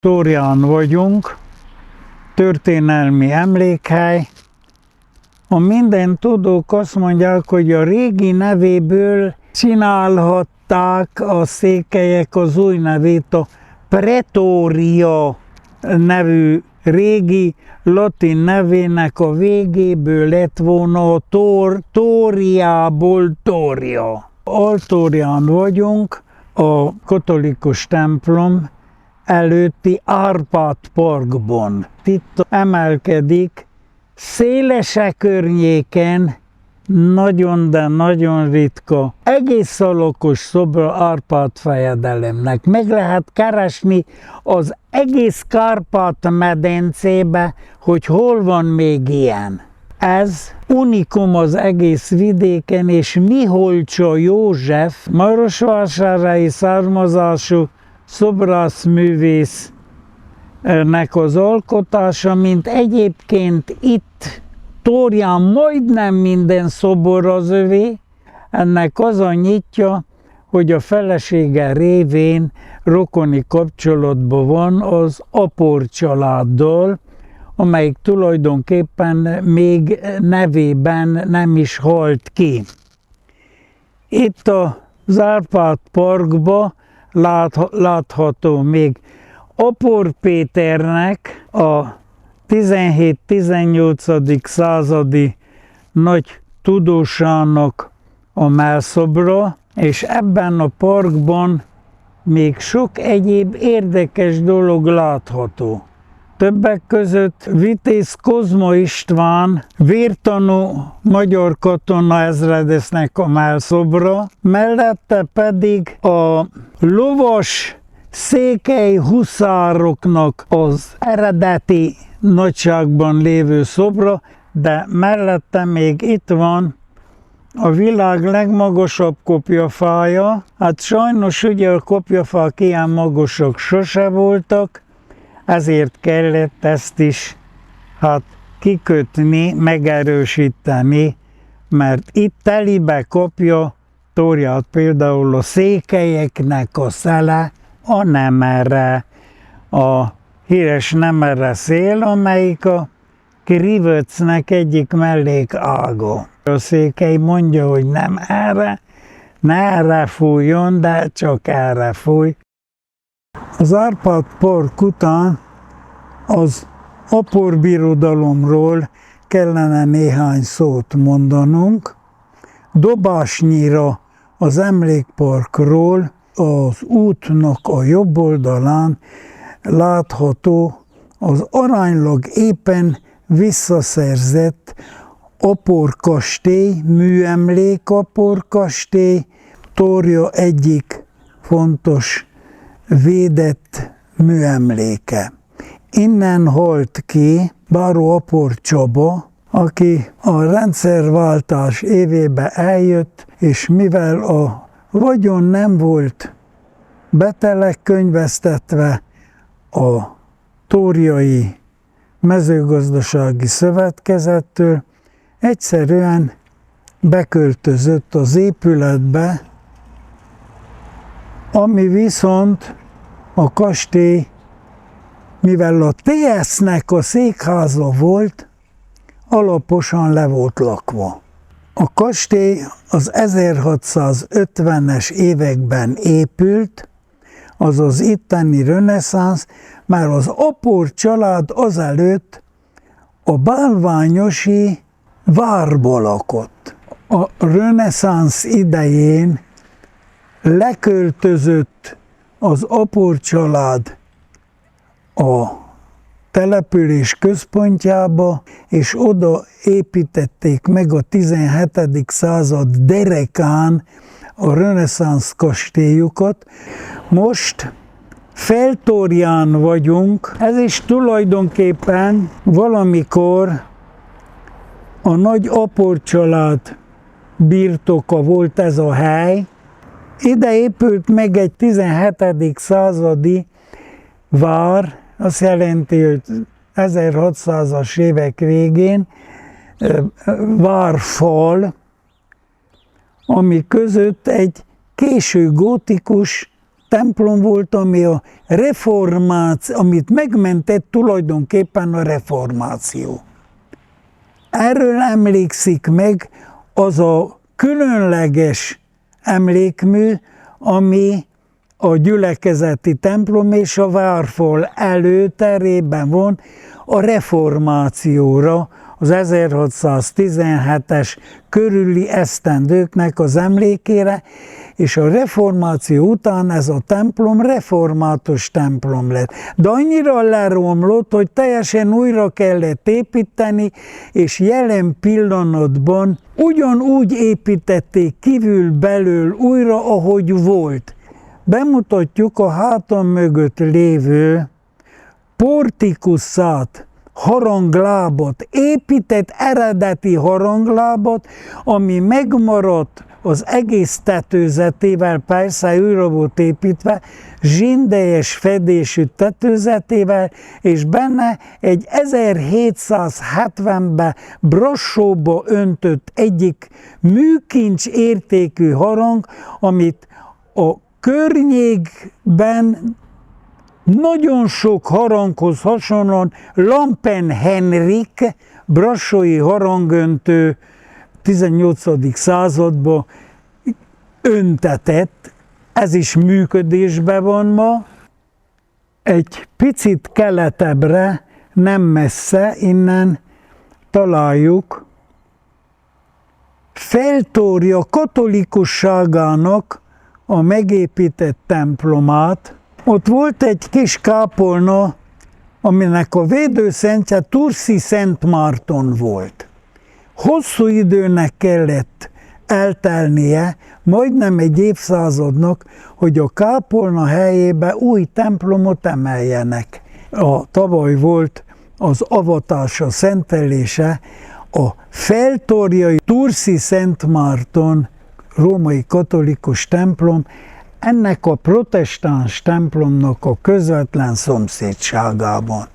Tórián vagyunk, történelmi emlékhely. A mindentudók azt mondják, hogy a régi nevéből csinálhatták a székelyek az új nevét, a Pretoria nevű régi latin nevének a végéből lett volna a Tóriából Tória. Altórián vagyunk, a katolikus templom előtti Árpád parkban. Itt emelkedik Szélese környéken nagyon, de nagyon ritka, egész alakos szobra Árpád fejedelemnek. Meg lehet keresni az egész Kárpát-medencébe, hogy hol van még ilyen. Ez unikum az egész vidéken, és Miholcsa József, marosvásárhelyi származású szobrászművésznek az alkotása, mint egyébként itt Tórián majdnem minden szobor az övé. Ennek az a nyitja, hogy a felesége révén rokoni kapcsolatban van az Apor családdal, amelyik tulajdonképpen még nevében nem is halt ki. Itt az Árpád parkban látható még Apor Péternek a 17-18. századi nagy tudósának a mellszobra, és ebben a parkban még sok egyéb érdekes dolog látható. Többek között Vitéz Kozma István vértanú magyar katona ezredesnek a mellszobra, mellette pedig a lovas székely huszároknak az eredeti nagyságban lévő szobra, de mellette még itt van a világ legmagasabb kopjafája. Hát sajnos ugye a kopjafák ilyen magasak sose voltak, ezért kellett ezt is kikötni, megerősíteni, mert itt telibe kapja Tóriát például a székelyeknek a szele, a Nemerre, a híres Nemerre szél, amelyik a Krivöcnek egyik mellékága. A székely mondja, hogy nem erre, ne erre fújjon, de csak erre fúj. Az Árpád park után az Apor birodalomról kellene néhány szót mondanunk. Dobásnyira az emlékparkról az útnak a jobb oldalán látható az aránylag éppen visszaszerzett Apor kastély, műemlék Apor kastély, Tória egyik fontos védett műemléke. Innen halt ki báró Apor Csaba, aki a rendszerváltás évében eljött, és mivel a vagyon nem volt betelekkönyvesztetve a Tóriai Mezőgazdasági Szövetkezettől, egyszerűen beköltözött az épületbe, ami viszont a kastély, mivel a TS-nek a székháza volt, alaposan le volt lakva. A kastély az 1650-es években épült, az az itteni reneszánsz, már az Apor család azelőtt a bálványosi várba lakott. A reneszánsz idején leköltözött az Apor család a település központjába, és oda építették meg a 17. század derekán a reneszánsz kastélyukat. Most Feltórián vagyunk, ez is tulajdonképpen valamikor a nagy Apor család birtoka volt ez a hely. Ide épült meg egy 17. századi vár, azt jelenti, hogy 1600-as évek végén várfal, ami között egy késő gótikus templom volt, ami a reformáció, amit megmentett tulajdonképpen a reformáció. Erről emlékszik meg az a különleges emlékmű, ami a gyülekezeti templom és a várfal előterében van a reformációra, az 1617-es körüli esztendőknek az emlékére, és a reformáció után ez a templom református templom lett. De annyira leromlott, hogy teljesen újra kellett építeni, és jelen pillanatban ugyanúgy építették kívül-belül újra, ahogy volt. Bemutatjuk a hátam mögött lévő portikuszát, haranglábat, épített eredeti haranglábat, ami megmaradt az egész tetőzetével, persze újra volt építve, zsindejes fedésű tetőzetével, és benne egy 1770-ben Brassóba öntött egyik műkincs értékű harang, amit a környékben nagyon sok haranghoz hasonlóan Lampen Henrik, brassói harangöntő 18. században öntetett, ez is működésben van ma. Egy picit keletebbre, nem messze innen találjuk Feltorja katolikusságának a megépített templomát. Ott volt egy kis kápolna, aminek a védőszentje Tursi Szent Márton volt. Hosszú időnek kellett eltelnie, majdnem egy évszázadnak, hogy a kápolna helyébe új templomot emeljenek. Tavaly volt az avatása, szentelése a feltorjai Tursi Szent Márton római katolikus templom, ennek a protestáns templomnak a közvetlen szomszédságában.